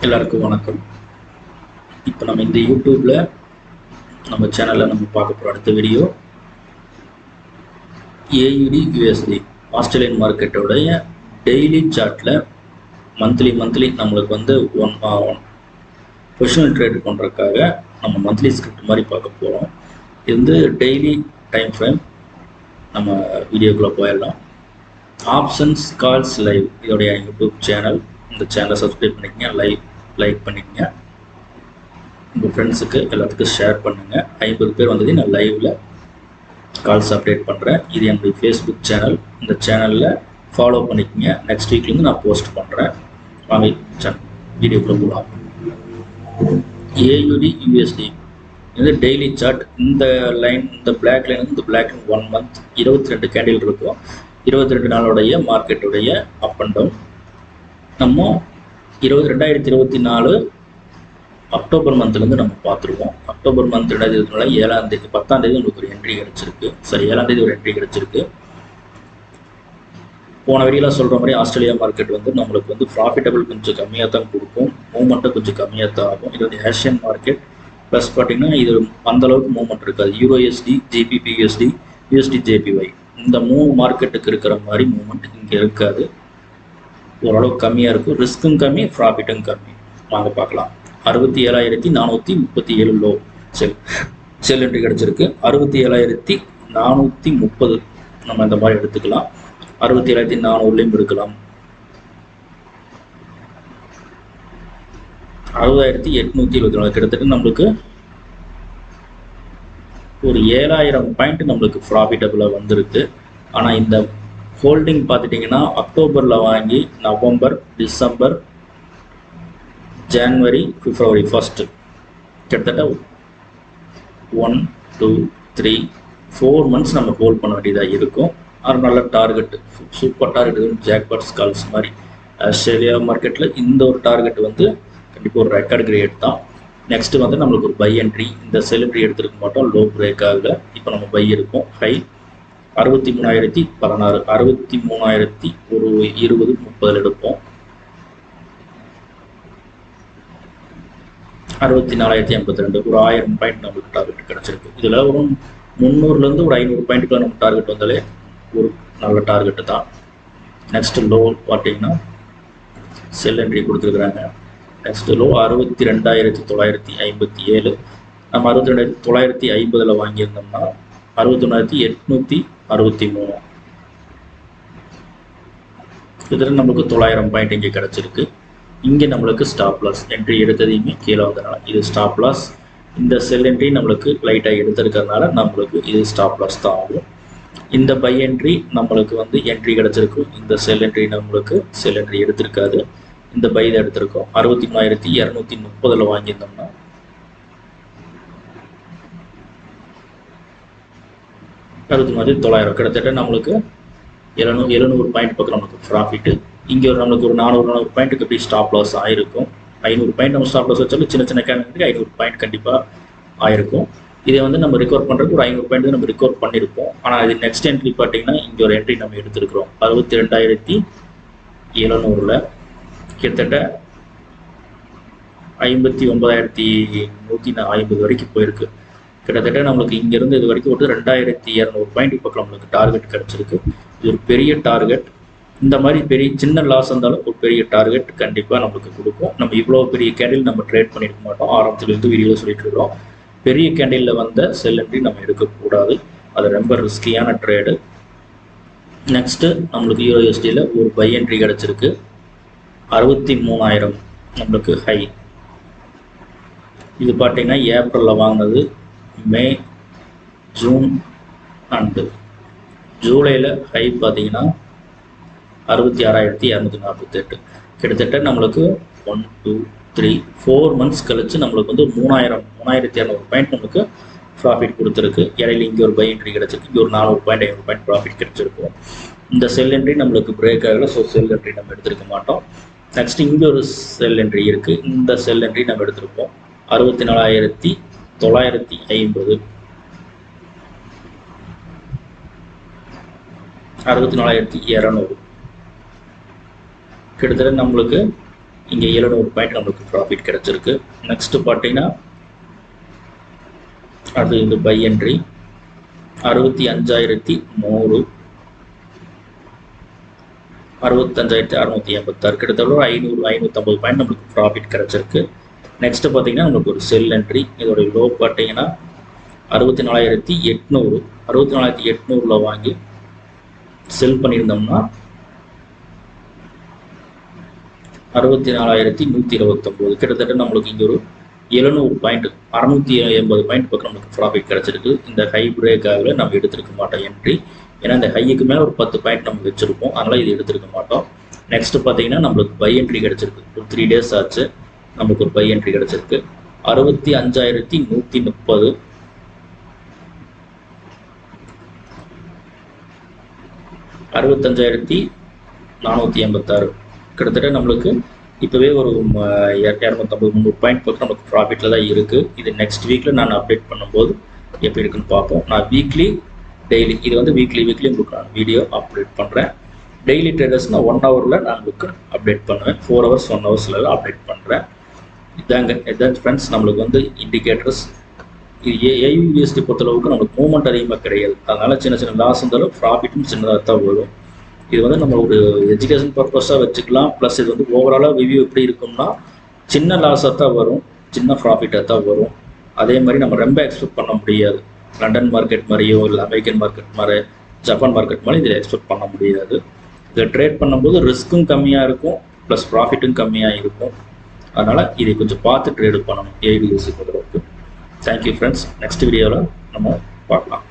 எல்லாருக்கும் வணக்கம். இப்போ நம்ம இந்த யூடியூப்ல நம்ம சேனல்ல நம்ம பார்க்க போகிற அடுத்த வீடியோ ஏயுடி யூஎஸ்டி ஆஸ்திரேலியன் மார்க்கெட்டோடைய டெய்லி சார்ட்டில் மந்த்லி நம்மளுக்கு வந்து ஒன் பொசிஷனல் ட்ரேட் பண்ணுறதுக்காக நம்ம மந்த்லி ஸ்கிரிப்ட் மாதிரி பார்க்க போகிறோம். இது வந்து டெய்லி டைம் ஃப்ரேம். நம்ம வீடியோக்குள்ளே போயிடலாம். ஆப்ஷன்ஸ் கால்ஸ் லைவ் இதோடைய யூடியூப் சேனல். இந்த சேனலை சப்ஸ்கிரைப் பண்ணிக்கங்க, லைக் பண்ணிக்கங்க, உங்கள் ஃப்ரெண்ட்ஸுக்கு எல்லாத்துக்கும் ஷேர் பண்ணுங்கள். 50 பேர் வந்தது நான் லைவில் கால்ஸ் அப்டேட் பண்ணுறேன். இது என்னுடைய ஃபேஸ்புக் சேனல். இந்த சேனலில் ஃபாலோ பண்ணிக்கங்க. நெக்ஸ்ட் வீக்லேருந்து நான் போஸ்ட் பண்ணுறேன். வாங்க வீடியோக்குள்ளே போகலாம். ஏயுடி யூஎஸ்டி இது டெய்லி சார்ட். இந்த லைன், இந்த பிளாக் லைன் வந்து இந்த பிளாக் லைன் 1 மந்த் 22 கேண்டில் இருக்கும். 22 நாளுடைய மார்க்கெட்டுடைய அப் அண்ட் டவுன். நம்ம 2024 அக்டோபர் மந்த்லேருந்து நம்ம பார்த்துருக்கோம். அக்டோபர் மந்த் 2024 7ஆம் தேதி 10ஆம் தேதி உங்களுக்கு ஒரு என்ட்ரி கிடச்சிருக்கு. சரி, 7ஆம் தேதி ஒரு என்ட்ரி கிடச்சிருக்கு. போன வீடியோவில் சொல்கிற மாதிரி ஆஸ்திரேலியா மார்க்கெட் வந்து நம்மளுக்கு வந்து ப்ராஃபிட்டபிள் கொஞ்சம் கம்மியாக தான் கொடுக்கும், மூவ்மெண்ட்டும் கொஞ்சம் கம்மியாக தான் ஆகும். இது வந்து ஏஷியன் மார்க்கெட். ப்ளஸ் பார்த்தீங்கன்னா இது அந்தளவுக்கு மூவ்மெண்ட் இருக்காது. யூரோஎஸ்டி, ஜிபிபிஎஸ்டி, யூஎஸ்டி ஜேபிஒய் இந்த 3 மார்க்கெட்டுக்கு இருக்கிற மாதிரி மூவ்மெண்ட் இங்கே இருக்காது. ஓரளவுக்கு கம்மியாக இருக்கும். ரிஸ்க்கும் கம்மி, ப்ராஃபிட்டும் கம்மி. வாங்க பார்க்கலாம். 67,437 லோ செல் என்ட்ரி கிடச்சிருக்கு. 67,430 நம்ம இந்த மாதிரி எடுத்துக்கலாம். 67,400லையும் எடுக்கலாம். 60,824 கிட்டத்தட்ட நம்மளுக்கு ஒரு 7,000 பாயிண்ட் நம்மளுக்கு ப்ராஃபிட்டபுளாக வந்திருக்கு. ஆனால் இந்த ஹோல்டிங் பார்த்துட்டிங்கன்னா அக்டோபரில் வாங்கி நவம்பர், டிசம்பர், ஜனவரி, பிப்ரவரி 1 கிட்டத்தட்ட 1, 2, 3, 4 மந்த்ஸ் நம்ம ஹோல்ட் பண்ண வேண்டியதாக இருக்கும். அது நல்ல டார்கெட், சூப்பர் டார்கெட். ஜாக்பாட்ஸ் கால்ஸ் மாதிரி ஆஸ்திரேலியா மார்க்கெட்டில் இந்த ஒரு டார்கெட் வந்து கண்டிப்பாக ஒரு ரெக்கார்டு கிரியேட் தான். நெக்ஸ்ட் வந்து நம்மளுக்கு ஒரு பை என்ட்ரி. இந்த செல் என்ட்ரி எடுத்துருக்க மாட்டோம், லோ பிரேக் ஆகல. இப்போ நம்ம பை இருக்கும். ஹை 63,016, 63,020, 30 எடுப்போம். 64,082, ஒரு 1000 பாயிண்ட் நம்மளுக்கு டார்கெட் கிடச்சிருக்கு. இதில் ஒரு 300லேருந்து ஒரு 500 பாயிண்ட்டுக்குள்ள நம்ம டார்கெட் வந்தாலே ஒரு நல்ல டார்கெட்டு தான். நெக்ஸ்ட் லோ பார்த்தீங்கன்னா செல் என்ட்ரி கொடுத்துருக்குறாங்க. Next low 62,957. நம்ம 62,950 வாங்கியிருந்தோம்னா 61,863. இதில் நம்மளுக்கு 900 பாயிண்ட் இங்கே கிடச்சிருக்கு. இங்கே நம்மளுக்கு ஸ்டாப் லாஸ் என்ட்ரி எடுத்ததையுமே கீழே வந்ததுனால இது ஸ்டாப் லாஸ். இந்த செல் என்ட்ரி நம்மளுக்கு லைட்டாக எடுத்துருக்கிறதுனால நம்மளுக்கு இது ஸ்டாப் லாஸ் தான் ஆகும். இந்த பை என்ட்ரி நம்மளுக்கு வந்து என்ட்ரி கிடச்சிருக்கும். இந்த செல் என்ட்ரி நம்மளுக்கு செல் என்ட்ரி எடுத்திருக்காது. இந்த பை தான் எடுத்திருக்கோம். 63,230 வாங்கியிருந்தோம்னா 63,900 கிட்டத்தட்ட நம்மளுக்கு 700 பாயிண்ட் பக்கம் நம்மளுக்கு ப்ராஃபிட்டு. இங்கே நம்மளுக்கு ஒரு 400 பாயிண்ட்டுக்கு எப்படி ஸ்டாப் லாஸ் ஆயிருக்கும். 500 பாயிண்ட் நம்ம ஸ்டாப் லாஸ் வச்சாலும் சின்ன கேண்டிலுக்கு 500 பாயிண்ட் கண்டிப்பாக ஆயிருக்கும். இதை வந்து நம்ம ரிகவர் பண்ணுறதுக்கு ஒரு 500 பாயிண்ட் நம்ம ரிகவர் பண்ணியிருப்போம். ஆனால் இது நெக்ஸ்ட் என்ட்ரி பார்த்தீங்கன்னா இங்கே ஒரு என்ட்ரி நம்ம எடுத்துருக்கிறோம். 62,700 கிட்டத்தட்ட 59,150 வரைக்கும் போயிருக்கு. கிட்டத்தட்ட நம்மளுக்கு இங்கேருந்து இது வரைக்கும் ஒரு 2,200 பாயிண்ட் பக்கம் நம்மளுக்கு டார்கெட் கிடச்சிருக்கு. இது ஒரு பெரிய டார்கெட். இந்த மாதிரி சின்ன லாஸ் இருந்தாலும் ஒரு பெரிய டார்கெட் கண்டிப்பாக நம்மளுக்கு கொடுக்கும். நம்ம இவ்வளோ பெரிய கேண்டில் நம்ம ட்ரேட் பண்ணியிருக்க மாட்டோம். ஆரம்பத்துலேருந்து வீடியோவில் சொல்லிட்டு இருக்கிறோம். பெரிய கேண்டிலில் வந்த செல் என்ட்ரி நம்ம எடுக்கக்கூடாது. அது ரொம்ப ரிஸ்கியான ட்ரேடு. நெக்ஸ்ட்டு நம்மளுக்கு யூரோஎஸ்டியில் ஒரு பை என்ட்ரி கிடச்சிருக்கு. 63,000 நம்மளுக்கு ஹை. இது பார்த்தீங்கன்னா ஏப்ரலில் வாங்கினது. மே, ஜூன் அண்டு ஜூலையில் ஹை பார்த்தீங்கன்னா 66,248. கிட்டத்தட்ட நம்மளுக்கு 1, 2, 3, 4 மந்த்ஸ் கழிச்சு நம்மளுக்கு வந்து 3,200 பாயிண்ட் நம்மளுக்கு ப்ராஃபிட் கொடுத்துருக்கு. இடையில இங்கே ஒரு பை என்ட்ரி கிடச்சிருக்கு. இங்கே ஒரு 400 பாயிண்ட் 500 பாயிண்ட் ப்ராஃபிட் கிடச்சிருக்கும். இந்த செல் என்ட்ரி நம்மளுக்கு பிரேக் ஆகலை. ஸோ செல் என்ட்ரி நம்ம எடுத்துருக்க மாட்டோம். நெக்ஸ்ட் இங்கே ஒரு செல் என்ட்ரி இருக்குது. இந்த செல் என்ட்ரி நம்ம எடுத்திருப்போம். 64,950, 64,200 கிட்டத்தட்ட நம்மளுக்கு இங்கே 700 பாயிண்ட் நம்மளுக்கு ப்ராஃபிட் கிடைச்சிருக்கு. நெக்ஸ்ட் பார்த்தீங்கன்னா அது இது பை என்ட்ரி 65,100 65,686 கிட்டத்தட்ட ஒரு 550 பாயிண்ட் நம்மளுக்கு ப்ராஃபிட் கிடைச்சிருக்கு. நெக்ஸ்ட் பார்த்தீங்கன்னா நம்மளுக்கு ஒரு செல் என்ட்ரி, இதோட லோ பார்த்தீங்கன்னா 64,800 64,800 வாங்கி செல் பண்ணியிருந்தோம்னா 64,129 கிட்டத்தட்ட நம்மளுக்கு இங்கே ஒரு 700 பாயிண்ட் 680 பாயிண்ட் பக்கம் நமக்கு ப்ராஃபிட் கிடைச்சிருக்கு. இந்த ஹை பிரேக் ஆகல நம்ம எடுத்துருக்க மாட்டோம் என்ட்ரி, ஏன்னா இந்த ஹைக்கு மேலே ஒரு 10 பாயிண்ட் நம்ம வச்சிருப்போம், அதனால இது எடுத்துருக்க மாட்டோம். நெக்ஸ்ட் பார்த்தீங்கன்னா நம்மளுக்கு பை என்ட்ரி கிடைச்சிருக்கு. ஒரு 3 டேஸ் ஆச்சு நமக்கு ஒரு பை என்ட்ரி கிடைச்சிருக்கு. 65,130 65,486 கிட்டத்தட்ட நம்மளுக்கு இப்போவே ஒரு 250-300 பாயிண்ட் பக்கம் நமக்கு ப்ராஃபிட்டில் தான் இருக்குது. இது நெக்ஸ்ட் வீக்கில் நான் அப்டேட் பண்ணும்போது எப்படி இருக்குன்னு பார்ப்போம். நான் வீக்லி டெய்லி இது வந்து வீக்லி உங்களுக்கு நான் வீடியோ அப்டேட் பண்ணுறேன். டெய்லி ட்ரேடர்ஸ்னால் 1 ஹவரில் நான் உங்களுக்கு அப்டேட் பண்ணுவேன். 4 ஹவர்ஸ் 1 ஹவர்ஸில் அப்டேட் பண்ணுறேன். இதான் ஃப்ரெண்ட்ஸ் நம்மளுக்கு வந்து இண்டிகேட்டர்ஸ். இது ஏயுஎஸ்டி பொறுத்தளவுக்கு நம்மளுக்கு மூவ்மெண்ட் அதிகமாக கிடையாது, அதனால் சின்ன சின்ன லாஸ் இருந்தாலும் ப்ராஃபிட்டும் சின்னதாக தான் வரும். இது வந்து நம்ம ஒரு எஜுகேஷன் பர்பஸாக வச்சுக்கலாம். ப்ளஸ் இது வந்து ஓவராலாக ரிவ்யூ எப்படி இருக்கும்னா சின்ன லாஸாக தான் வரும், சின்ன ப்ராஃபிட்டாக தான் வரும். அதே மாதிரி நம்ம ரொம்ப எக்ஸ்பெக்ட் பண்ண முடியாது. லண்டன் மார்க்கெட் மாதிரியோ இல்லை அமெரிக்கன் மார்க்கெட் மாதிரி ஜப்பான் மார்க்கெட் மாதிரி இதில் எக்ஸ்பெக்ட் பண்ண முடியாது. இதை ட்ரேட் பண்ணும்போது ரிஸ்க்கும் கம்மியாக இருக்கும், ப்ளஸ் ப்ராஃபிட்டும் கம்மியாக இருக்கும். அதனால் இதை கொஞ்சம் பார்த்து ட்ரேடு பண்ணணும் ஏடிஎஸ்சி பொறுத்தளவுக்கு. Thank you friends. நெக்ஸ்ட் வீடியோவில் நம்ம பார்க்கலாம்.